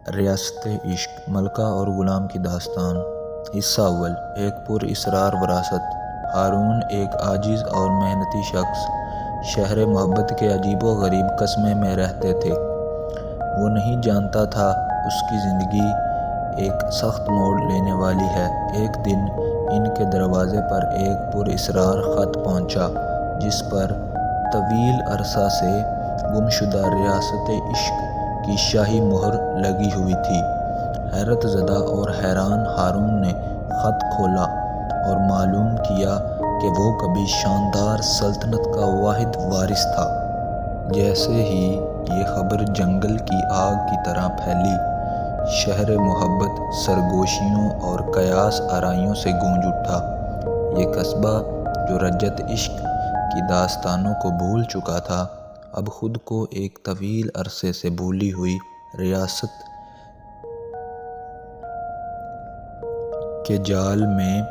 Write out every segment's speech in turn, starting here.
ریاست عشق، ملکہ اور غلام کی داستان۔ حصہ اول۔ ایک پر اسرار وراثت۔ ہارون ایک عاجز اور محنتی شخص شہر محبت کے عجیب و غریب قصبے میں رہتے تھے۔ وہ نہیں جانتا تھا اس کی زندگی ایک سخت موڑ لینے والی ہے۔ ایک دن ان کے دروازے پر ایک پر اسرار خط پہنچا جس پر طویل عرصہ سے گم شدہ ریاست عشق کی شاہی مہر لگی ہوئی تھی۔ حیرت زدہ اور حیران ہارون نے خط کھولا اور معلوم کیا کہ وہ کبھی شاندار سلطنت کا واحد وارث تھا۔ جیسے ہی یہ خبر جنگل کی آگ کی طرح پھیلی، شہر محبت سرگوشیوں اور قیاس آرائیوں سے گونج اٹھا۔ یہ قصبہ جو رجت عشق کی داستانوں کو بھول چکا تھا، اب خود کو ایک طویل عرصے سے بھولی ہوئی ریاست کے جال میں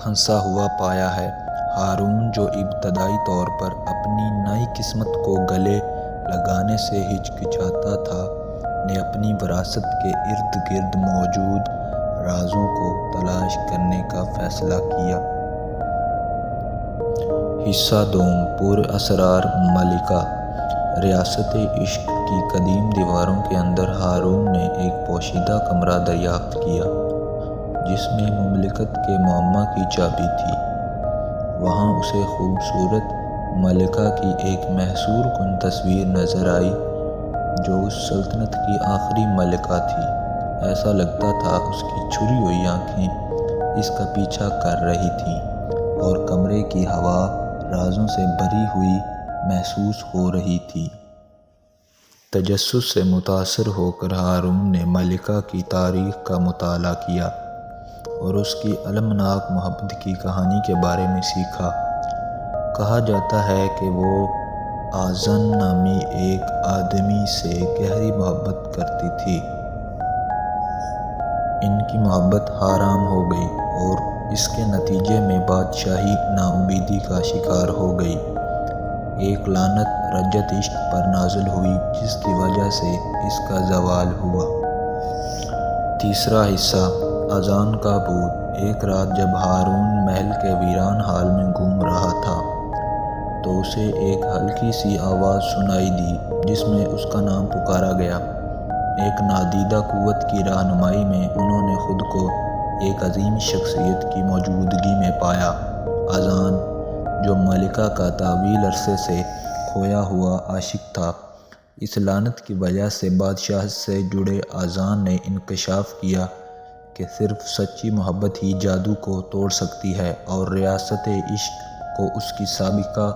پھنسا ہوا پایا ہے۔ ہارون جو ابتدائی طور پر اپنی نئی قسمت کو گلے لگانے سے ہچکچاتا تھا، نے اپنی وراثت کے ارد گرد موجود رازوں کو تلاش کرنے کا فیصلہ کیا۔ حصہ دوم۔ پر اسرار ملکہ۔ ریاست عشق کی قدیم دیواروں کے اندر ہارون نے ایک پوشیدہ کمرہ دریافت کیا جس میں مملکت کے معما کی چابی تھی۔ وہاں اسے خوبصورت ملکہ کی ایک محصور کن تصویر نظر آئی جو اس سلطنت کی آخری ملکہ تھی۔ ایسا لگتا تھا اس کی چھری ہوئی آنکھیں اس کا پیچھا کر رہی تھیں اور کمرے کی ہوا رازوں سے بھری ہوئی محسوس ہو رہی تھی۔ تجسس سے متاثر ہو کر ہارون نے ملکہ کی تاریخ کا مطالعہ کیا اور اس کی المناک محبت کی کہانی کے بارے میں سیکھا۔ کہا جاتا ہے کہ وہ آذن نامی ایک آدمی سے گہری محبت کرتی تھی۔ ان کی محبت حرام ہو گئی اور اس کے نتیجے میں بادشاہی ناامیدی کا شکار ہو گئی۔ ایک لعنت رجت عشق پر نازل ہوئی جس کی وجہ سے اس کا زوال ہوا۔ تیسرا حصہ۔ اذان کا بھوت۔ ایک رات جب ہارون محل کے ویران حال میں گھوم رہا تھا تو اسے ایک ہلکی سی آواز سنائی دی جس میں اس کا نام پکارا گیا۔ ایک نادیدہ قوت کی رہنمائی میں انہوں نے خود کو ایک عظیم شخصیت کی موجودگی میں پایا۔ اذان، جو ملکہ کا طویل عرصے سے کھویا ہوا عاشق تھا، اس لعنت کی وجہ سے بادشاہ سے جڑے اذان نے انکشاف کیا کہ صرف سچی محبت ہی جادو کو توڑ سکتی ہے اور ریاست عشق کو اس کی سابقہ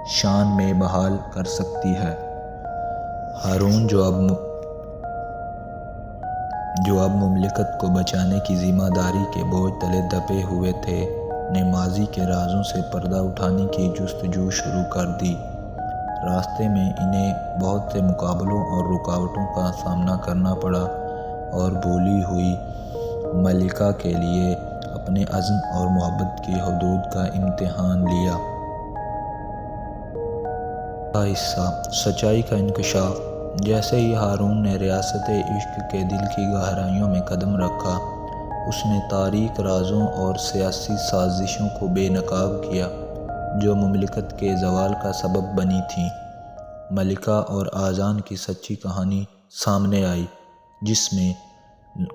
شان میں بحال کر سکتی ہے۔ ہارون جو اب مملکت کو بچانے کی ذمہ داری کے بوجھ تلے دبے ہوئے تھے، نے ماضی کے رازوں سے پردہ اٹھانے کی جستجو شروع کر دی۔ راستے میں انہیں بہت سے مقابلوں اور رکاوٹوں کا سامنا کرنا پڑا اور بھولی ہوئی ملکہ کے لیے اپنے عزم اور محبت کی حدود کا امتحان لیا۔ حصہ۔ سچائی کا انکشاف۔ جیسے ہی ہارون نے ریاست عشق کے دل کی گہرائیوں میں قدم رکھا، اس نے تاریک رازوں اور سیاسی سازشوں کو بے نقاب کیا جو مملکت کے زوال کا سبب بنی تھیں۔ ملکہ اور اذان کی سچی کہانی سامنے آئی جس میں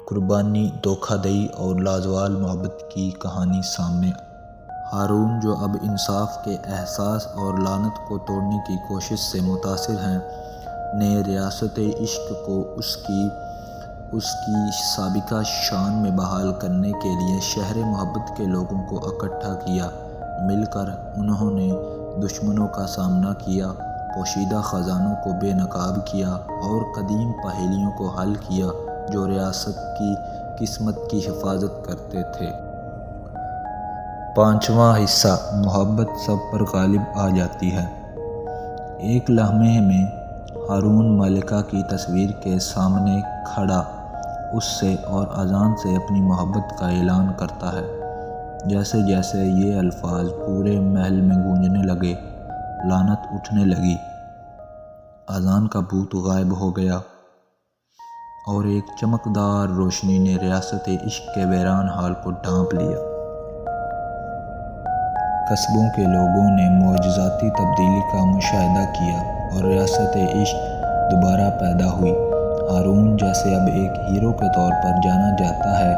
قربانی، دھوکہ دہی اور لازوال محبت کی کہانی سامنے آئی۔ ہارون جو اب انصاف کے احساس اور لعنت کو توڑنے کی کوشش سے متاثر ہیں، نے ریاست عشق کو اس کی سابقہ شان میں بحال کرنے کے لیے شہر محبت کے لوگوں کو اکٹھا کیا۔ مل کر انہوں نے دشمنوں کا سامنا کیا، پوشیدہ خزانوں کو بے نقاب کیا اور قدیم پہیلیوں کو حل کیا جو ریاست کی قسمت کی حفاظت کرتے تھے۔ پانچواں حصہ۔ محبت سب پر غالب آ جاتی ہے۔ ایک لمحے میں ہارون ملکہ کی تصویر کے سامنے کھڑا اس سے اور اذان سے اپنی محبت کا اعلان کرتا ہے۔ جیسے جیسے یہ الفاظ پورے محل میں گونجنے لگے، لعنت اٹھنے لگی۔ اذان کا بھوت غائب ہو گیا۔ اور ایک چمکدار روشنی نے ریاست عشق کے ویران حال کو ڈھانپ لیا۔ قصبوں کے لوگوں نے معجزاتی تبدیلی کا مشاہدہ کیا اور ریاست عشق دوبارہ پیدا ہوئی۔ ہارون جیسے اب ایک ہیرو کے طور پر جانا جاتا ہے،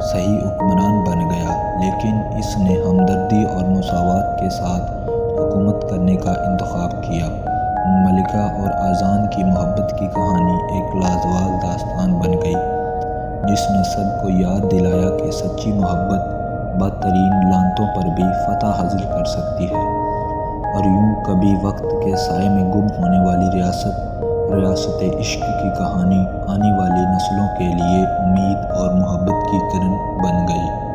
صحیح حکمران بن گیا، لیکن اس نے ہمدردی اور مساوات کے ساتھ حکومت کرنے کا انتخاب کیا۔ ملکہ اور اذان کی محبت کی کہانی ایک لازوال داستان بن گئی، جس نے سب کو یاد دلایا کہ سچی محبت بدترین لعنتوں پر بھی فتح حاصل کر سکتی ہے۔ اور یوں کبھی وقت کے سائے میں گم ہونے والی ریاست عشق کی کہانی آنے والی نسلوں کے لیے امید اور محبت کی کرن بن گئی۔